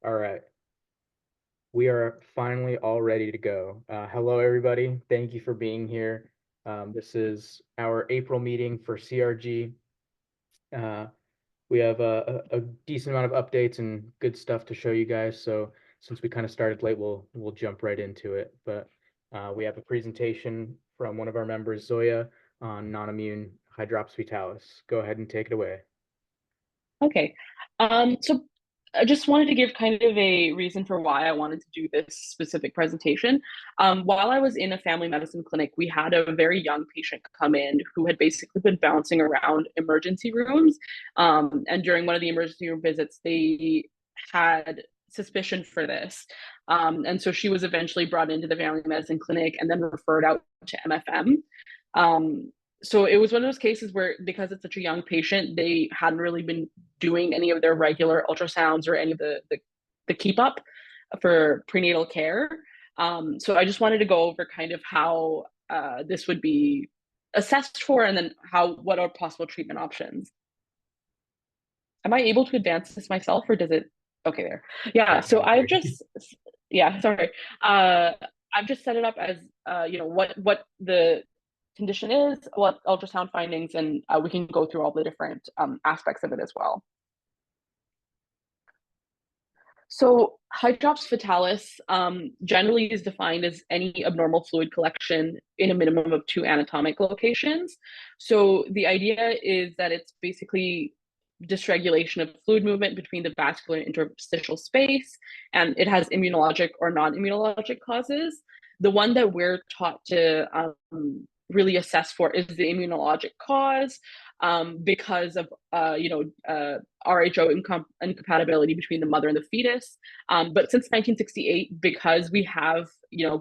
All right. We are finally all ready to go. Hello, everybody. Thank you for being here. This is our April meeting for CRG. Uh, we have a decent amount of updates and good stuff to show you guys. So since we kind of started late, we'll jump right into it. But we have a presentation from one of our members, Zoya, on non-immune hydrops fetalis. Go ahead and take it away. Okay. So I just wanted to give kind of a reason for why I wanted to do this specific presentation. While I was in a family medicine clinic, we had a very young patient come in who had basically been bouncing around emergency rooms. And during one of the emergency room visits, they had suspicion for this. And so she was eventually brought into the family medicine clinic and then referred out to MFM. Um, so it was one of those cases where, because it's such a young patient, they hadn't really been doing any of their regular ultrasounds or any of the keep up for prenatal care. So I just wanted to go over kind of how this would be assessed for, and then what are possible treatment options. Am I able to advance this myself, or does it? Okay, there. Yeah. Yeah, So you're good. yeah, sorry. Uh, I've just set it up as what the condition is, what ultrasound findings, and we can go through all the different aspects of it as well. So hydrops fetalis generally is defined as any abnormal fluid collection in a minimum of two anatomic locations. So the idea is that it's basically dysregulation of fluid movement between the vascular interstitial space, and it has immunologic or non-immunologic causes. The one that we're taught to really assess for is the immunologic cause, because of RHO incompatibility between the mother and the fetus. But since 1968, because we have rho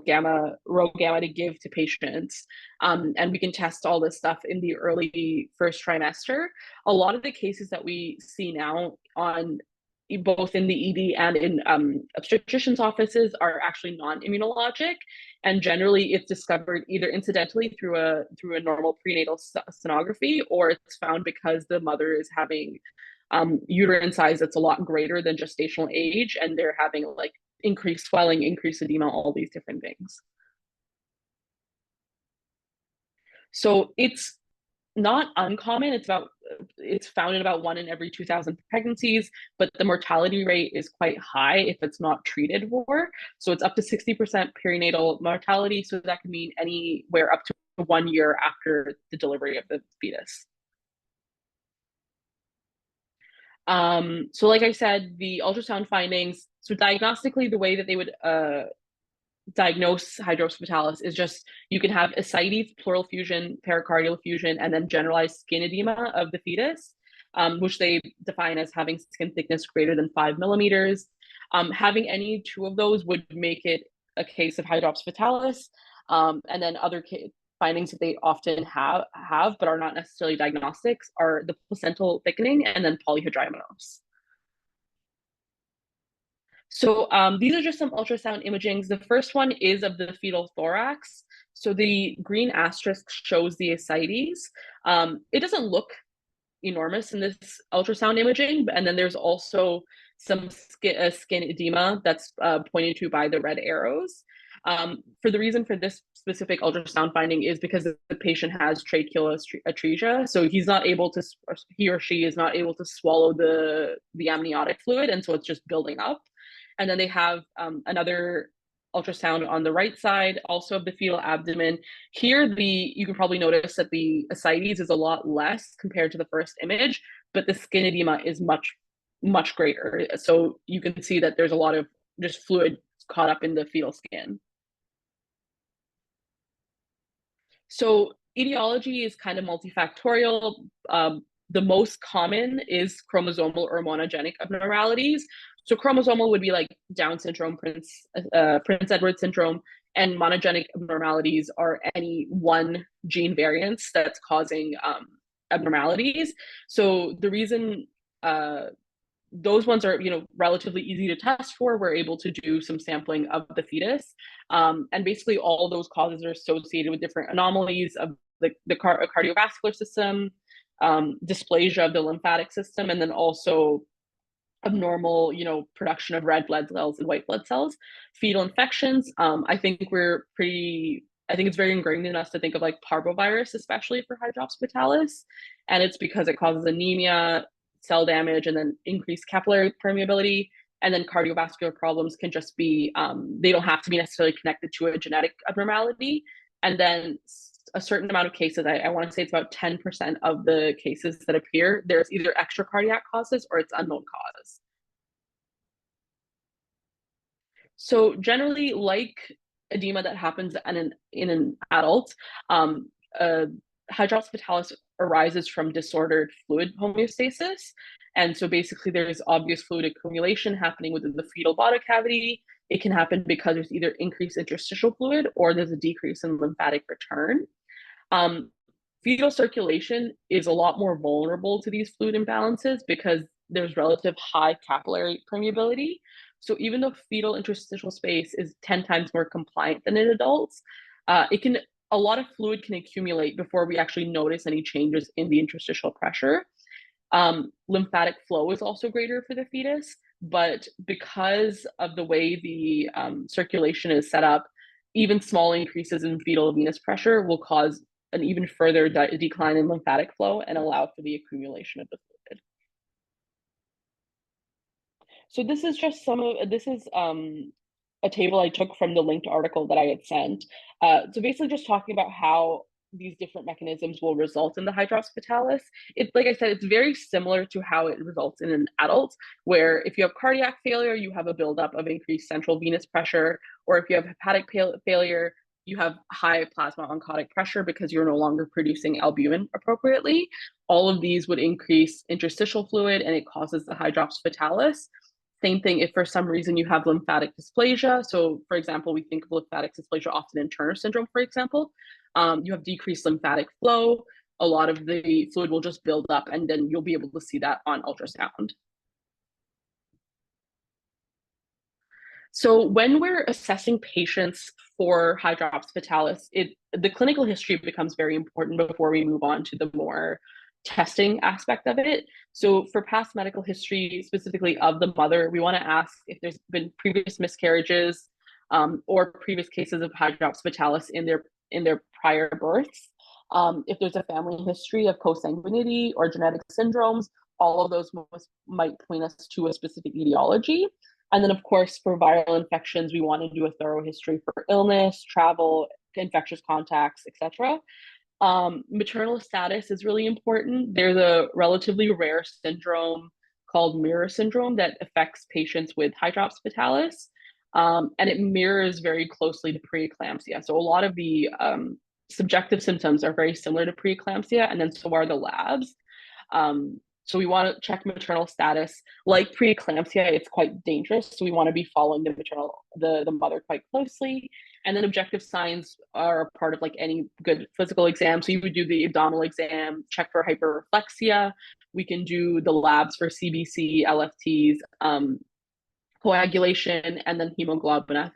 gamma to give to patients, and we can test all this stuff in the early first trimester, a lot of the cases that we see now on both in the ED and in obstetricians' offices are actually non-immunologic, and generally it's discovered either incidentally through a normal prenatal sonography, or it's found because the mother is having uterine size that's a lot greater than gestational age, and they're having like increased swelling, increased edema, all these different things. So it's not uncommon. It's found in about 1 in every 2,000 pregnancies, but the mortality rate is quite high if it's not treated for. So it's up to 60% perinatal mortality. So that can mean anywhere up to 1 year after the delivery of the fetus. So like I said, the ultrasound findings, so diagnostically, the way that they would diagnose hydrops fetalis is just you can have ascites, pleural effusion, pericardial effusion, and then generalized skin edema of the fetus, which they define as having skin thickness greater than 5 millimeters. Having any two of those would make it a case of hydrops fetalis, and then other findings that they often have but are not necessarily diagnostics are the placental thickening and then polyhydramnios. So these are just some ultrasound imagings. The first one is of the fetal thorax. So the green asterisk shows the ascites. It doesn't look enormous in this ultrasound imaging, and then there's also some skin edema that's pointed to by the red arrows. For the reason for this specific ultrasound finding is because the patient has tracheal atresia, so he or she is not able to swallow the amniotic fluid, and so it's just building up. And then they have another ultrasound on the right side, also of the fetal abdomen. Here, you can probably notice that the ascites is a lot less compared to the first image, but the skin edema is much, much greater. So you can see that there's a lot of just fluid caught up in the fetal skin. So etiology is kind of multifactorial. The most common is chromosomal or monogenic abnormalities. So chromosomal would be like Down syndrome, Prince Edward syndrome, and monogenic abnormalities are any one gene variance that's causing abnormalities. So the reason those ones are relatively easy to test for. We're able to do some sampling of the fetus, and basically all those causes are associated with different anomalies of the cardiovascular system, dysplasia of the lymphatic system, and then also abnormal, production of red blood cells and white blood cells. Fetal infections, I think it's very ingrained in us to think of like parvovirus, especially for hydrops fetalis. And it's because it causes anemia, cell damage, and then increased capillary permeability. And then cardiovascular problems can just be, they don't have to be necessarily connected to a genetic abnormality. And then a certain amount of cases, I want to say it's about 10% of the cases that appear, there's either extra cardiac causes or it's unknown cause. So generally, like edema that happens in an adult, um, uh, hydrops fetalis arises from disordered fluid homeostasis. And so basically, there's obvious fluid accumulation happening within the fetal body cavity. It can happen because there's either increased interstitial fluid or there's a decrease in lymphatic return. Um, Fetal circulation is a lot more vulnerable to these fluid imbalances because there's relative high capillary permeability. So even though fetal interstitial space is 10 times more compliant than in adults, a lot of fluid can accumulate before we actually notice any changes in the interstitial pressure. Lymphatic flow is also greater for the fetus, but because of the way the circulation is set up, even small increases in fetal venous pressure will cause an even further decline in lymphatic flow and allow for the accumulation of the fluid. So this is just a table I took from the linked article that I had sent. So basically just talking about how these different mechanisms will result in the hydrops fetalis. It's like I said, it's very similar to how it results in an adult, where if you have cardiac failure, you have a buildup of increased central venous pressure, or if you have hepatic failure, you have high plasma oncotic pressure because you're no longer producing albumin appropriately. All of these would increase interstitial fluid and it causes the hydrops fetalis. Same thing if for some reason you have lymphatic dysplasia. So, for example, we think of lymphatic dysplasia often in Turner syndrome, for example. You have decreased lymphatic flow. A lot of the fluid will just build up, and then you'll be able to see that on ultrasound. So when we're assessing patients for hydrops fetalis, the clinical history becomes very important before we move on to the more testing aspect of it. So for past medical history, specifically of the mother, we want to ask if there's been previous miscarriages or previous cases of hydrops fetalis in their prior births. If there's a family history of consanguinity or genetic syndromes, all of those might point us to a specific etiology. And then, of course, for viral infections, we want to do a thorough history for illness, travel, infectious contacts, etc. Maternal status is really important. There's a relatively rare syndrome called mirror syndrome that affects patients with hydrops fetalis, and it mirrors very closely to preeclampsia. So a lot of the subjective symptoms are very similar to preeclampsia, and then so are the labs. So we want to check maternal status. Like preeclampsia, it's quite dangerous, so we want to be following the mother quite closely. And then objective signs are a part of like any good physical exam. So you would do the abdominal exam, check for hyperreflexia. We can do the labs for CBC, LFTs, coagulation, and then hemoglobin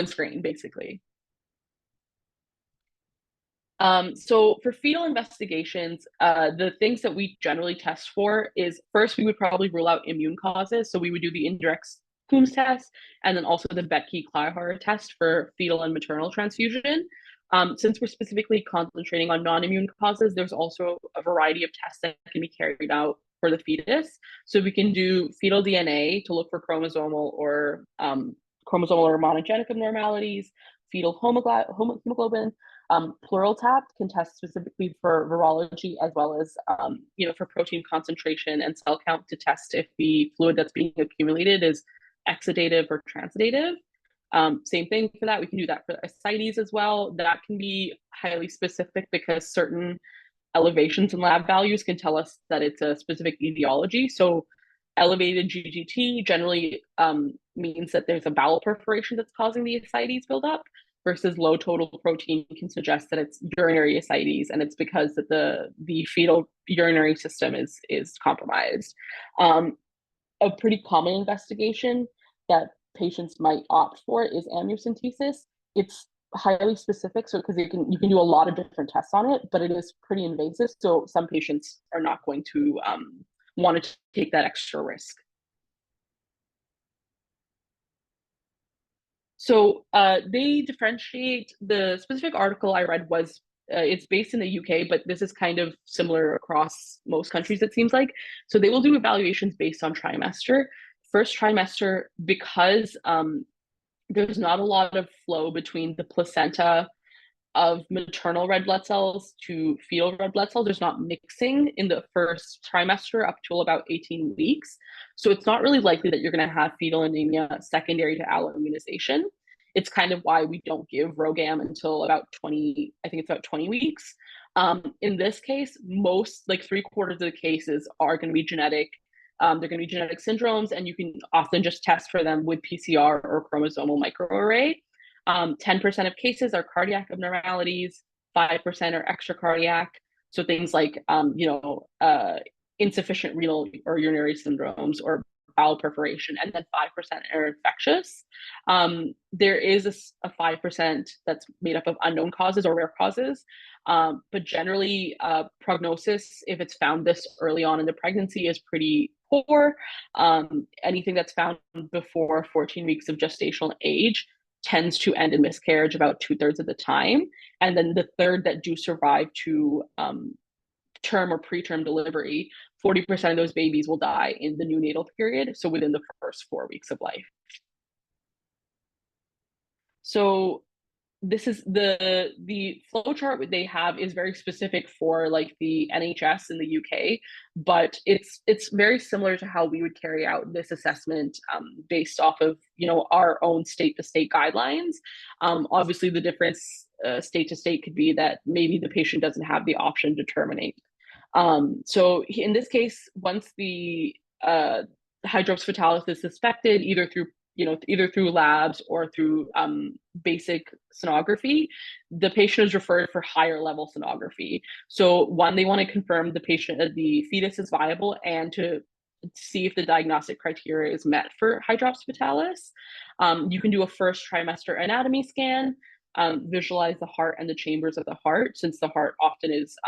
screen, basically. So for fetal investigations, the things that we generally test for is first, we would probably rule out immune causes. So we would do the indirect Coombs test and then also the Betke-Kleihauer test for fetal and maternal transfusion. Since we're specifically concentrating on non-immune causes, there's also a variety of tests that can be carried out for the fetus. So we can do fetal DNA to look for chromosomal or monogenic abnormalities, fetal hemoglobin. Pleural tap can test specifically for virology as well as for protein concentration and cell count to test if the fluid that's being accumulated is exudative or transudative. Same thing for that. We can do that for ascites as well. That can be highly specific because certain elevations in lab values can tell us that it's a specific etiology. So elevated GGT generally means that there's a bowel perforation that's causing the ascites buildup, versus low total protein can suggest that it's urinary ascites, and it's because that the fetal urinary system is compromised. A pretty common investigation that patients might opt for is amniocentesis. It's highly specific, so because you can do a lot of different tests on it, but it is pretty invasive. So some patients are not going to wanted to take that extra risk. So they differentiate. The specific article I read was it's based in the UK, but this is kind of similar across most countries, it seems like. So they will do evaluations based on trimester. First trimester, because there's not a lot of flow between the placenta of maternal red blood cells to fetal red blood cells. There's not mixing in the first trimester up till about 18 weeks. So it's not really likely that you're going to have fetal anemia secondary to alloimmunization. It's kind of why we don't give RhoGAM until about 20, I think it's about 20 weeks. In this case, most, like 3/4 of the cases are going to be genetic. They're going to be genetic syndromes, and you can often just test for them with PCR or chromosomal microarray. 10% of cases are cardiac abnormalities, 5% are extracardiac. So things like, insufficient renal or urinary syndromes or bowel perforation, and then 5% are infectious. There is a 5% that's made up of unknown causes or rare causes. But generally, prognosis, if it's found this early on in the pregnancy, is pretty poor. Anything that's found before 14 weeks of gestational age tends to end in miscarriage about 2/3 of the time. And then the third that do survive to term or preterm delivery, 40% of those babies will die in the neonatal period, so within the first 4 weeks of life. So this is the flow chart they have is very specific for like the NHS in the UK, but it's very similar to how we would carry out this assessment based off of our own state to state guidelines. Obviously, the difference state to state could be that maybe the patient doesn't have the option to terminate. So in this case, once the hydrops fetalis is suspected, either through labs or through basic sonography, the patient is referred for higher level sonography. So one, they want to confirm the fetus is viable and to see if the diagnostic criteria is met for hydrops fetalis. You can do a first trimester anatomy scan, visualize the heart and the chambers of the heart, since the heart often is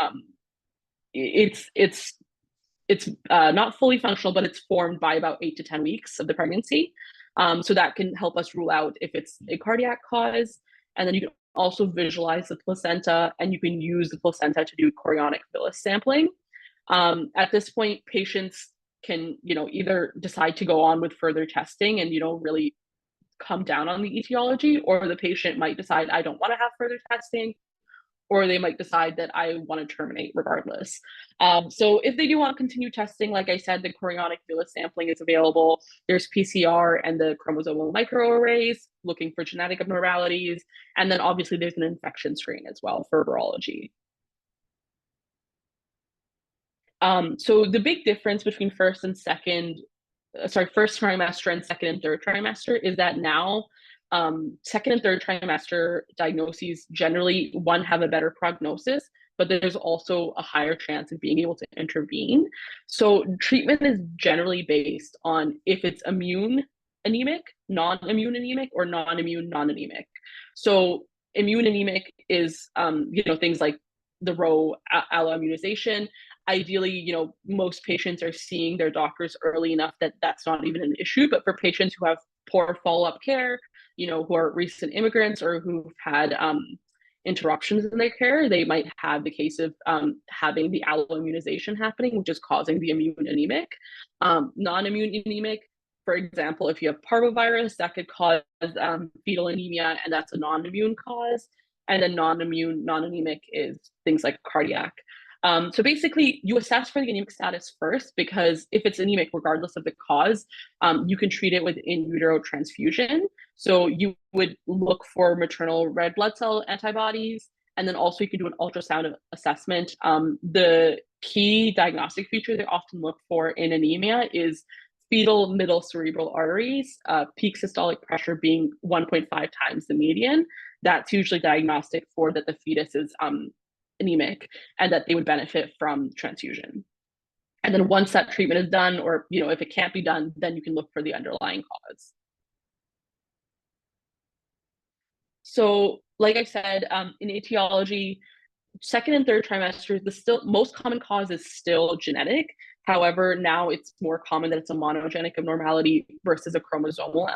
it's not fully functional, but it's formed by about 8 to 10 weeks of the pregnancy. So that can help us rule out if it's a cardiac cause. And then you can also visualize the placenta, and you can use the placenta to do chorionic villus sampling. At this point, patients can, either decide to go on with further testing and, really come down on the etiology, or the patient might decide, I don't want to have further testing, or they might decide that I want to terminate regardless. So if they do want to continue testing, like I said, the chorionic villus sampling is available. There's PCR and the chromosomal microarrays looking for genetic abnormalities. And then obviously there's an infection screen as well for virology. So the big difference between first trimester and second and third trimester is that now second and third trimester diagnoses generally, one, have a better prognosis, but there's also a higher chance of being able to intervene. So treatment is generally based on if it's immune anemic, non-immune anemic, or non-immune non-anemic. So immune anemic is things like the Rho alloimmunization. Ideally, most patients are seeing their doctors early enough that that's not even an issue. But for patients who have poor follow-up care, who are recent immigrants or who've had interruptions in their care, they might have the case of having the alloimmunization happening, which is causing the immune anemic. Non-immune anemic, for example, if you have parvovirus, that could cause fetal anemia, and that's a non-immune cause. And then non-immune, non-anemic is things like cardiac. So basically, you assess for the anemic status first, because if it's anemic, regardless of the cause, you can treat it with in utero transfusion. So you would look for maternal red blood cell antibodies, and then also you can do an ultrasound assessment. The key diagnostic feature they often look for in anemia is fetal middle cerebral arteries, peak systolic pressure being 1.5 times the median. That's usually diagnostic for that the fetus is anemic and that they would benefit from transfusion. And then once that treatment is done, or if it can't be done, then you can look for the underlying cause. So like I said, in etiology, second and third trimesters, the most common cause is still genetic. However, now it's more common that it's a monogenic abnormality versus a chromosomal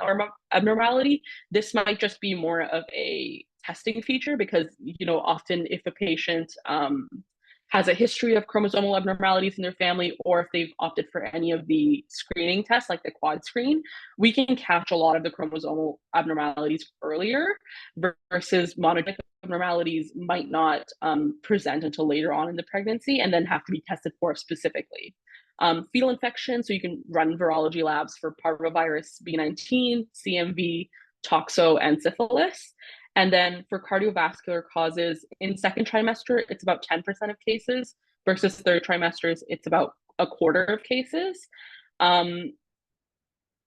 abnormality. This might just be more of a testing feature because, often if a patient has a history of chromosomal abnormalities in their family, or if they've opted for any of the screening tests, like the quad screen, we can catch a lot of the chromosomal abnormalities earlier versus monogenic abnormalities might not present until later on in the pregnancy and then have to be tested for specifically. Fetal infection, so you can run virology labs for parvovirus B19, CMV, toxo, and syphilis. And then for cardiovascular causes, in second trimester, it's about 10% of cases versus third trimesters, it's about a quarter of cases. And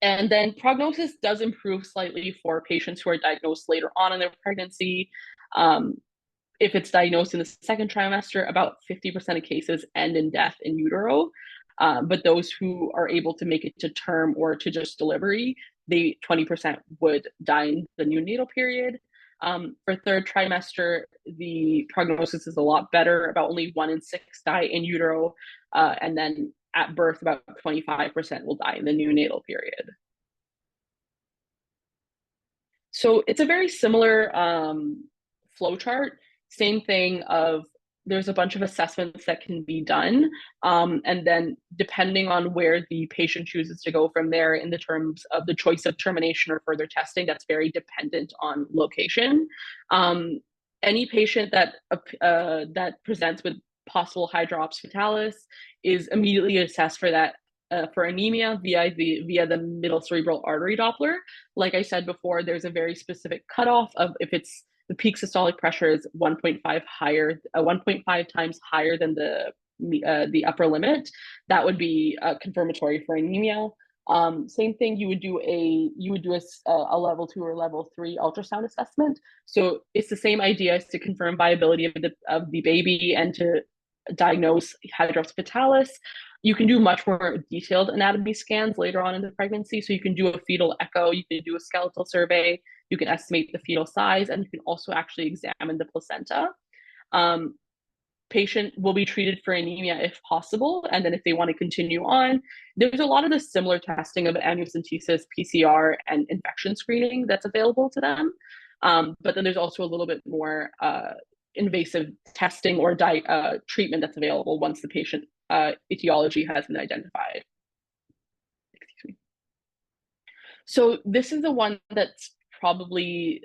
then prognosis does improve slightly for patients who are diagnosed later on in their pregnancy. If it's diagnosed in the second trimester, about 50% of cases end in death in utero. But those who are able to make it to term or to just delivery, 20% would die in the neonatal period. For third trimester, the prognosis is a lot better. About only 1 in 6 die in utero. And then at birth, about 25% will die in the neonatal period. So it's a very similar flow chart. Same thing of there's a bunch of assessments that can be done. And then depending on where the patient chooses to go from there in the terms of the choice of termination or further testing, that's very dependent on location. Any patient that presents with possible hydrops fetalis is immediately assessed for that for anemia via the middle cerebral artery Doppler. Like I said before, there's a very specific cutoff of if it's the peak systolic pressure is 1.5 times higher than the upper limit. That would be confirmatory for anemia. Same thing, you would do a level 2 or level 3 ultrasound assessment. So it's the same idea as to confirm viability of the baby and to diagnose hydrops fetalis. You can do much more detailed anatomy scans later on in the pregnancy. So you can do a fetal echo, you can do a skeletal survey, you can estimate the fetal size, and you can also actually examine the placenta. Patient will be treated for anemia if possible, and then if they want to continue on, there's a lot of the similar testing of amniocentesis, PCR, and infection screening that's available to them. But then there's also a little bit more invasive testing or treatment that's available once the patient etiology has been identified. Excuse me. So this is the one that's probably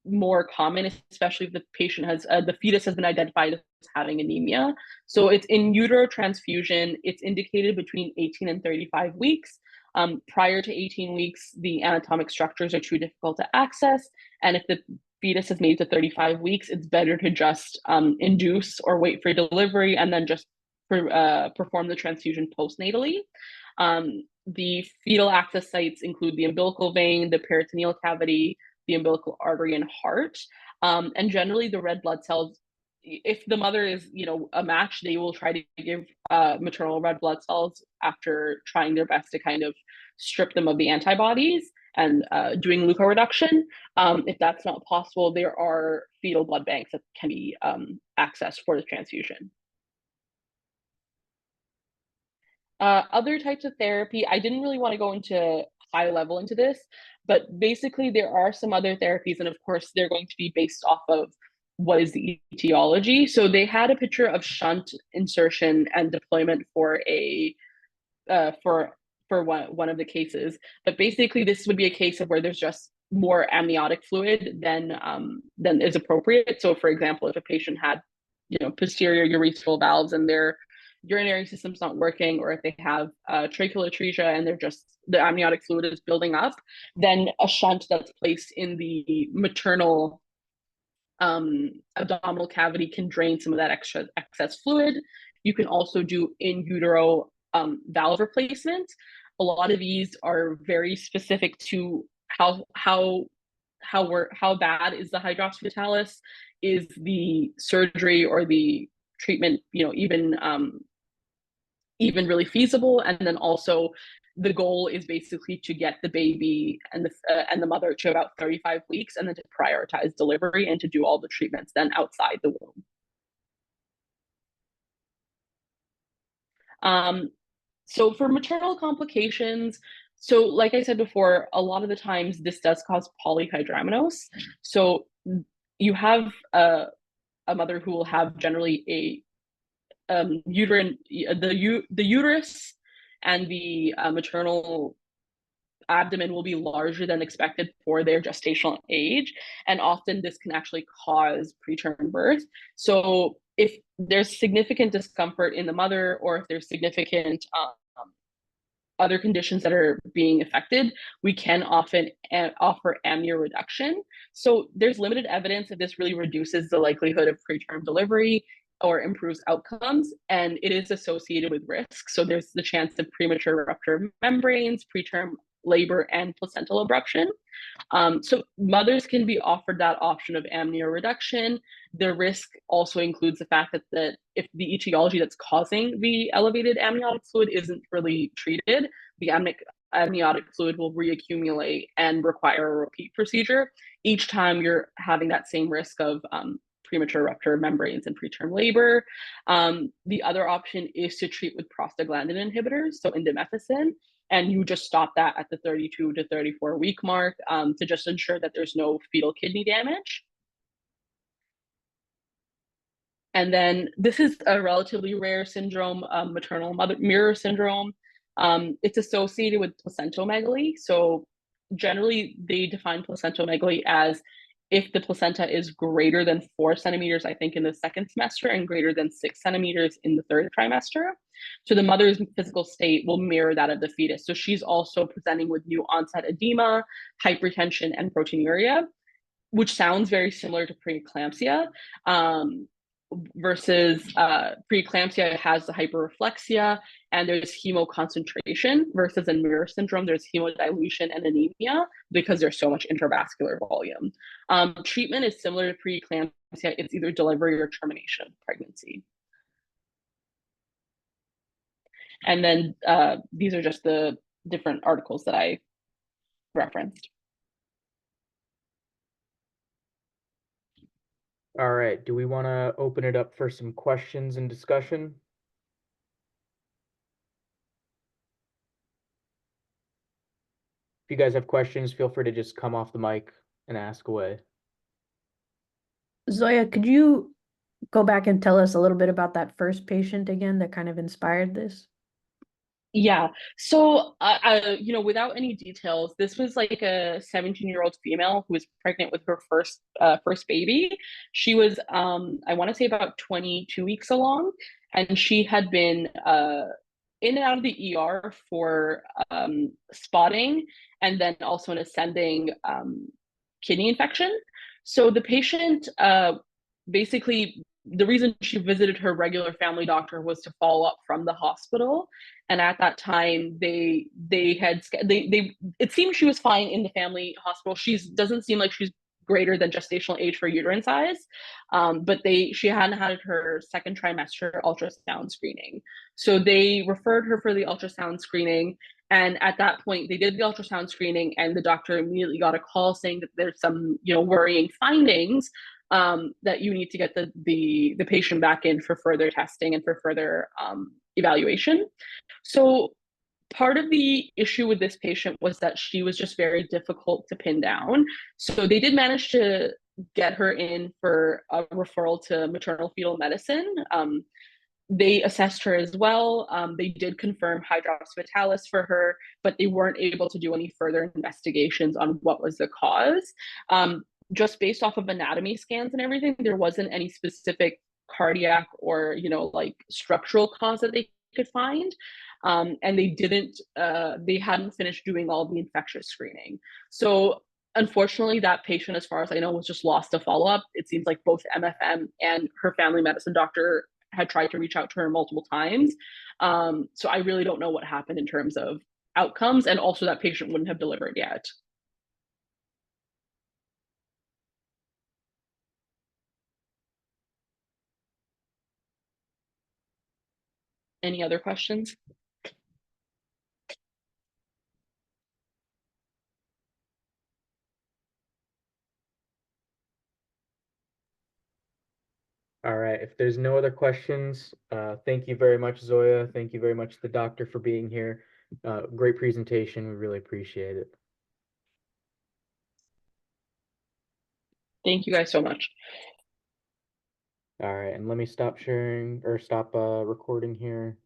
more common, especially if the patient has the fetus has been identified as having anemia. So it's in utero transfusion. It's indicated between 18 and 35 weeks. Prior to 18 weeks, the anatomic structures are too difficult to access, and if the fetus has made to 35 weeks, it's better to just induce or wait for delivery and then just perform the transfusion postnatally. The fetal access sites include the umbilical vein, the peritoneal cavity, the umbilical artery, and heart. And generally, the red blood cells, if the mother is, a match, they will try to give maternal red blood cells after trying their best to kind of strip them of the antibodies and doing leukoreduction. If that's not possible, there are fetal blood banks that can be accessed for the transfusion. Other types of therapy, I didn't really want to go into high level into this, but basically there are some other therapies, and of course they're going to be based off of what is the etiology. So they had a picture of shunt insertion and deployment for one of the cases, but basically this would be a case of where there's just more amniotic fluid than is appropriate. So for example, if a patient had posterior urethral valves and their urinary system's not working, or if they have tracheal atresia and the amniotic fluid is building up, then a shunt that's placed in the maternal abdominal cavity can drain some of that excess fluid. You can also do in utero valve replacement. A lot of these are very specific to how bad is the hydrops fetalis, is the surgery or the treatment, even really feasible, and then also the goal is basically to get the baby and the mother to about 35 weeks, and then to prioritize delivery and to do all the treatments then outside the womb. So for maternal complications, so like I said before, a lot of the times this does cause polyhydramnios. So you have a mother who will have generally a uterine the uterus and the maternal abdomen will be larger than expected for their gestational age, and often this can actually cause preterm birth. So if there's significant discomfort in the mother, or if there's significant other conditions that are being affected, we can often offer amnio reduction. So there's limited evidence that this really reduces the likelihood of preterm delivery or improves outcomes, and it is associated with risk. So there's the chance of premature rupture of membranes, preterm labor, and placental abruption. So mothers can be offered that option of amnio reduction. The risk also includes the fact that if the etiology that's causing the elevated amniotic fluid isn't really treated, the amniotic fluid will reaccumulate and require a repeat procedure each time you're having that same risk of premature rupture of membranes and preterm labor. The other option is to treat with prostaglandin inhibitors, so indomethacin, and you just stop that at the 32 to 34 week mark to just ensure that there's no fetal kidney damage. And then this is a relatively rare syndrome, maternal mother mirror syndrome. It's associated with placentomegaly. So generally, they define placentomegaly as if the placenta is greater than 4 centimeters, I think, in the second semester, and greater than 6 centimeters in the third trimester. So the mother's physical state will mirror that of the fetus. So she's also presenting with new onset edema, hypertension, and proteinuria, which sounds very similar to preeclampsia. Versus preeclampsia has the hyperreflexia and there's hemoconcentration, versus in mirror syndrome there's hemodilution and anemia because there's so much intravascular volume. Treatment is similar to preeclampsia. It's either delivery or termination of pregnancy. And then these are just the different articles that I referenced. All right, do we want to open it up for some questions and discussion? If you guys have questions, feel free to just come off the mic and ask away. Zoya, could you go back and tell us a little bit about that first patient again that kind of inspired this? Yeah. So, without any details, this was like a 17-year-old female who was pregnant with her first baby. She was, I want to say, about 22 weeks along, and she had been in and out of the ER for spotting, and then also an ascending kidney infection. So the patient basically, the reason she visited her regular family doctor was to follow up from the hospital, and at that time they it seemed she was fine in the family hospital. She doesn't seem like she's greater than gestational age for uterine size, but she hadn't had her second trimester ultrasound screening, so they referred her for the ultrasound screening. And at that point, they did the ultrasound screening, and the doctor immediately got a call saying that there's some, worrying findings, that you need to get the patient back in for further testing and for further evaluation. So part of the issue with this patient was that she was just very difficult to pin down. So they did manage to get her in for a referral to maternal fetal medicine. They assessed her as well. They did confirm hydrops fatalis for her, but they weren't able to do any further investigations on what was the cause. Just based off of anatomy scans and everything, there wasn't any specific cardiac or, like structural cause that they could find. And they hadn't finished doing all the infectious screening. So unfortunately, that patient, as far as I know, was just lost to follow up. It seems like both MFM and her family medicine doctor had tried to reach out to her multiple times. So I really don't know what happened in terms of outcomes, and also that patient wouldn't have delivered yet. Any other questions? All right, if there's no other questions, thank you very much, Zoya. Thank you very much, the doctor, for being here. Great presentation. We really appreciate it. Thank you guys so much. All right, and let me stop sharing or stop recording here.